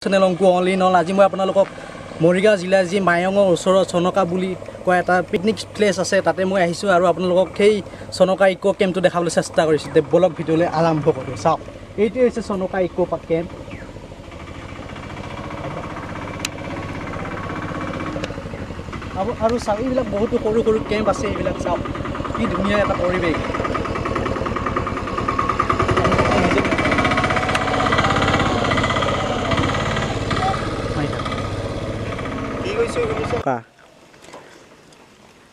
channel Anku only নল আজি মই আপোনালোকক মৰিগাঁও জিলাৰ যি মায়ঙৰ ওচৰত চনকা বুলি কোৱা এটা পিকনিক প্লেচ আছে তাতে মই আহিছোঁ আৰু আপোনালোকক সেই চনকা ইকো কেম্পটো দেখাবলৈ চেষ্টা কৰিছোঁ বলক ভিডিঅ'লৈ আৰম্ভ কৰোঁ চাওক এইটোৱে হৈছে চনকা ইকো কেম্প আৰু চাওক এইবিলাক বহুতো সৰু সৰু কেম্প আছে এইবিলাক চাওক কি ধুনীয়া এটা পৰিৱেশ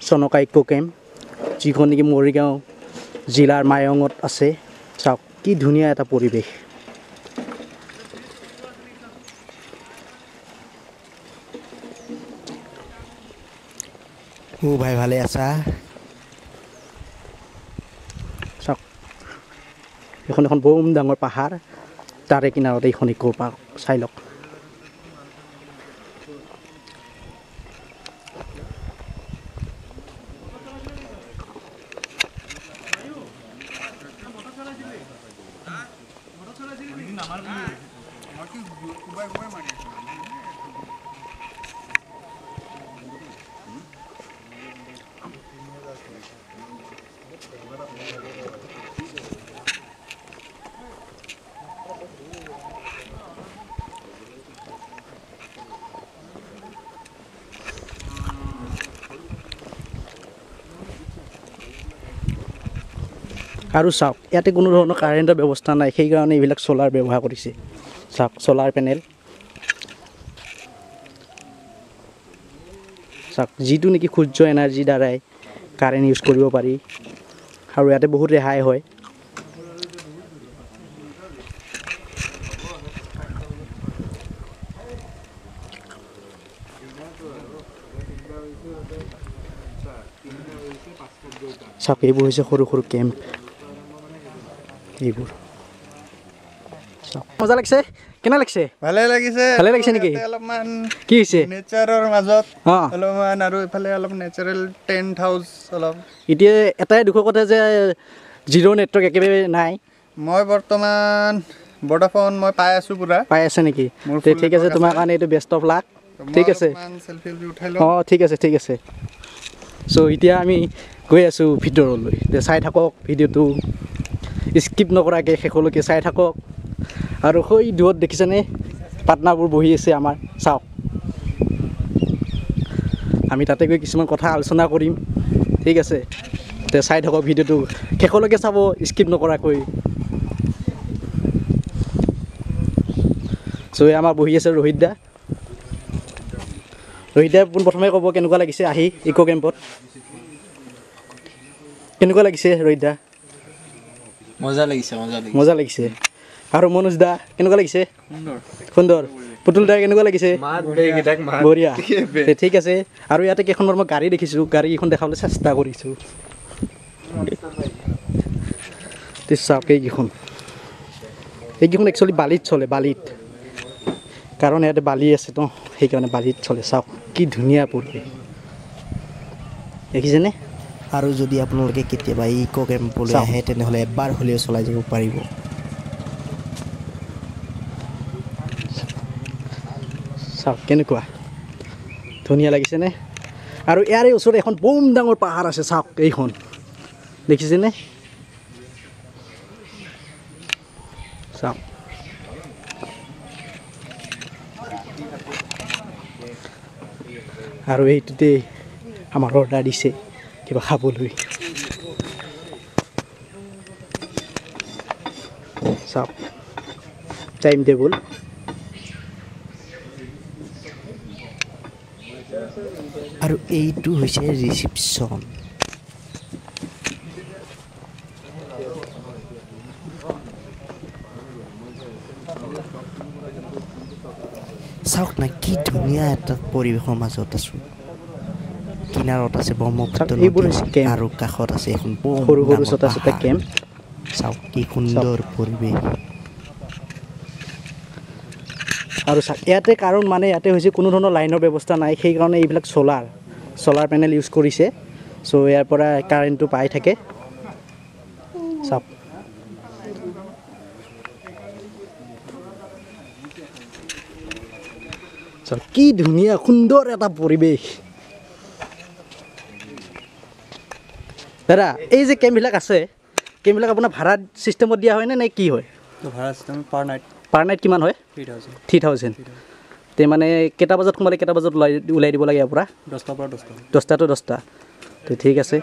চনকা ইকো কেম্প যিখন নেকি মৰিগাঁও জিলাৰ মায়ঙত আছে চাওক কি ধুনীয়া এটা পৰিৱেশ ভাই ভালে আছা চাওক এখন এখন বম ডাঙৰ পাহাৰ তাৰে কিনাৰতে এইখন ইকো পাৰ্ক চাই লওক আৰু চাওক ইয়াতে কোনো ধৰণৰ কাৰেণ্টৰ ব্যৱস্থা নাই সেইকাৰণে এইবিলাক চ'লাৰ ব্যৱহাৰ কৰিছে চাওক চ'লাৰ পেনেল চাওক যিটো নেকি সূৰ্য এনাৰ্জিৰ দ্বাৰাই কাৰেণ্ট ইউজ কৰিব পাৰি আৰু ইয়াতে বহুত ৰেহাই হয় চাওক এইবোৰ হৈছে সৰু সৰু কেম্প এইবোৰ মজা লাগিছে কেনে লাগিছে ভালে লাগিছে নেকি অলপমান কি হৈছে নেচাৰৰ মাজত অলপমান আৰু ইফালে অলপ নেচাৰেল টেন্ট হাউচ অলপ এতিয়া এটাই দুখৰ কথা যে জিৰ' নেটৱৰ্ক একেবাৰে নাই মই বৰ্তমান ভোডাফোন মই পাই আছো পুৰা পাই আছে নেকি ঠিক আছে তোমাৰ কাৰণে এইটো বেষ্ট অফ লাক ঠিক আছে ঠিক আছে ঠিক আছে চ' এতিয়া আমি গৈ আছোঁ ভিতৰলৈ চাই থাকক ভিডিঅ'টো স্কিপ নকৰাকৈ শেষলৈকে চাই থাকক আৰু সেই দূৰত দেখিছেনে পাৰ্টনাৰবোৰ বহি আছে আমাৰ চাওক আমি তাতে গৈ কিছুমান কথা আলোচনা কৰিম ঠিক আছে তে চাই থাকক ভিডিঅ'টো শেষলৈকে চাব স্কিপ নকৰাকৈ চ' আমাৰ বহি আছে ৰোহিত দা পোনপ্ৰথমে ক'ব কেনেকুৱা লাগিছে আহি ইকো কেম্পত কেনেকুৱা লাগিছে ৰোহিত দা মজা লাগিছে আৰু মনোজ দা কেনেকুৱা লাগিছে সুন্দৰ পুতুল দা কেনেকুৱা লাগিছে বঢ়িয়া ঠিক আছে আৰু ইয়াতে কেইখনমান মই গাড়ী দেখিছোঁ গাড়ীকেইখন দেখাবলৈ চেষ্টা কৰিছোঁ চাওক এইকেইখন একচুৱেলি বালিত চলে বালিত কাৰণ ইয়াতে বালি আছে ন সেইকাৰণে বালিত চলে চাওক কি ধুনীয়া পৰিৱেশ দেখিছেনে আৰু যদি আপোনালোকে কেতিয়াবা ইকো কেম্পলৈ আহে তেনেহ'লে এবাৰ হ'লেও চলাই যাব পাৰিব চাওক কেনেকুৱা ধুনীয়া লাগিছেনে আৰু ইয়াৰে ওচৰত এখন বম ডাঙৰ পাহাৰ আছে চাওক এইখন দেখিছেনে চাওক আৰু এইটোতে আমাৰ অৰ্ডাৰ দিছে কিবা খাবলৈ চাওক টাইম টেবুল আৰু এইটো হৈছে ৰিচিপশ্যন চাওক না কি ধুনীয়া এটা পৰিৱেশৰ মাজত আছোঁ কিনাৰত আছে ব্ৰহ্মপুত্ৰ আৰু কাষত আছে এখন সৰু সৰু ছটা ছটা কেম্প চাওক কি সুন্দৰ পৰিৱেশ আৰু ইয়াতে কাৰণ মানে ইয়াতে হৈছে কোনো ধৰণৰ লাইনৰ ব্যৱস্থা নাই সেইকাৰণে এইবিলাক চলাৰ পেনেল ইউজ কৰিছে চ' ইয়াৰ পৰা কাৰেণ্টটো পাই থাকে চাওক কি ধুনীয়া সুন্দৰ এটা পৰিৱেশ দাদা এই যে কেম্পবিলাক আছে কেম্পবিলাক আপোনাৰ ভাড়া চিষ্টেমত দিয়া হয়নে নে কি হয় ভাড়া চিষ্টেম পাৰ নাইট কিমান হয় 3000 তে মানে কেইটা বজাত সোমালে কেইটা বজাত ওলাই দিব লাগে ইয়াৰ পৰা 10টা পৰা 10টা 10টা to 10টা তো ঠিক আছে